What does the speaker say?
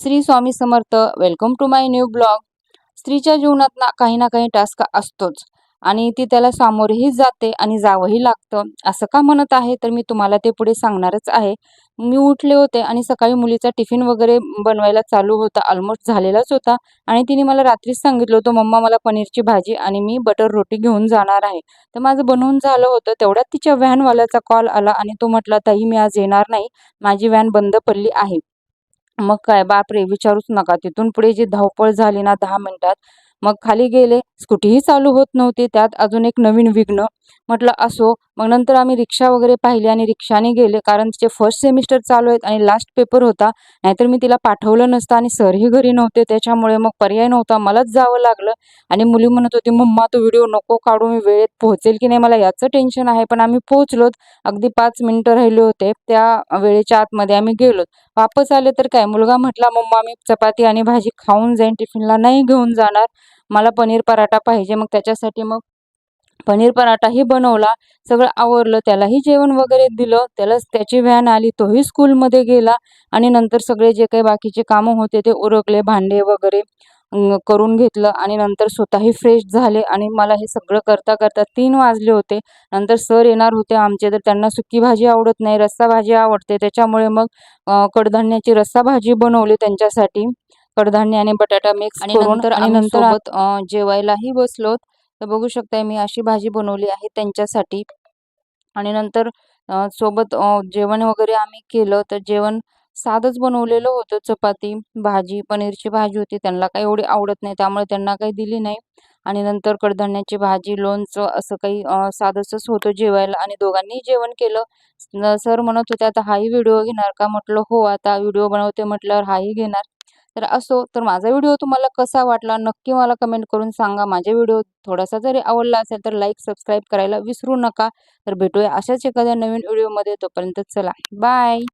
Shri Swami Samarth. Welcome to my new blog. स्त्रीच्या जीवनात काही ना काही टास्क असतोच आणि ती त्याला सामोरेही जाते आणि जावंही लागतं. असं का म्हणत आहे तर मी तुम्हाला ते पुढे सांगणारच आहे. मी उठले होते आणि सकाळी मुलीचा टिफिन वगैरे बनवायला चालू होता, ऑलमोस्ट झालेलाच होता आणि तिने मला रात्रीच सांगितलं होतं, मम्मा मला पनीरची भाजी आणि मी बटर रोटी घेऊन जाणार आहे. तर माझं बनवून झालं होतं. तेवढ्यात तिच्या व्हॅनवाल्याचा कॉल आला आणि तो म्हटला, ताई मी आज येणार नाही, माझी व्हॅन बंद पडली आहे. मग काय बापरे! विचारूच नका. तिथून पुढे जी धावपळ झाली ना 10 मिनिटात. मग खाली गेले, स्कूटीही चालू होत नव्हती. त्यात अजून एक नवीन विघ्न. म्हटलं असो. मग नंतर आम्ही रिक्षा वगैरे पाहिली आणि रिक्षाने गेले, कारण तिचे फर्स्ट सेमिस्टर चालू आहेत आणि लास्ट पेपर होता. नाहीतर मी तिला पाठवलं नसतं आणि सरही घरी नव्हते. त्याच्यामुळे मग पर्याय नव्हता. मलाच जावं लागलं आणि मुली म्हणत होती, "मम्मा तो व्हिडिओ नको काढू. मी वेळेत पोहोचेल की नाही मला याचं टेन्शन आहे." पण आम्ही पोहोचलोत. अगदी 5 मिनिटं राहिले होते. त्या वेळेच्या आतमध्ये आम्ही गेलोत. वापस आले तर काय, मुलगा म्हटला, "मम्मा मी चपाती आणि भाजी खाऊन जाईन, टिफिनला नाही घेऊन जाणार. मला पनीर पराठा पाहिजे." मग त्याच्यासाठी पनीर पराठाही बनवला. सगळं आवरलं. त्यालाही जेवण वगैरे दिलं. त्याची व्हॅन आली. तोही स्कूलमध्ये गेला आणि नंतर सगळे जे काही बाकीचे कामं होते ते उरकले. भांडे वगैरे करून घेतलं आणि नंतर स्वतःही फ्रेश झाले आणि मला हे सगळं करता-करता 3 वाजले होते. नंतर सर येणार होते आमचे, तर त्यांना सुकी भाजी आवडत नाही, रस्सा भाजी आवडते. त्याच्यामुळे मग कडधान्याची रस्सा भाजी बनवली त्यांच्यासाठी. कडधान्य आणि बटाटा मिक्स आणि करून नंतर आणि आम्ही नंतर सोबत जेवायलाही बसलोत. तर बघू शकताय मी अशी भाजी बनवली आहे त्यांच्यासाठी. आणि नंतर सोबत जेवण वगैरे आम्ही केलं. तर जेवण साधंच बनवलेलं होतं. चपाती, भाजी, पनीरची भाजी होती. त्यांना काही एवढी आवडत नाही, त्यामुळे त्यांना काही दिली नाही. आणि नंतर कडधान्याची भाजी, लोणचं असं काही साधंसंच होतं जेवायला आणि दोघांनीही जेवण केलं. सर म्हणत होते, "आता हाही व्हिडिओ घेणार का?" म्हटलं, "हो, आता व्हिडिओ बनवते म्हटल्यावर हाही घेणार." तर असो, तर माझा व्हिडिओ तुम्हाला कसा वाटला नक्की मला कमेंट करून सांगा. माझा व्हिडिओ थोडासा जरी आवडला असेल तर लाईक, सबस्क्राईब करायला विसरू नका. तर भेटूया अशाच एखाद्या नवीन व्हिडिओमध्ये. तोपर्यंत चला, बाय.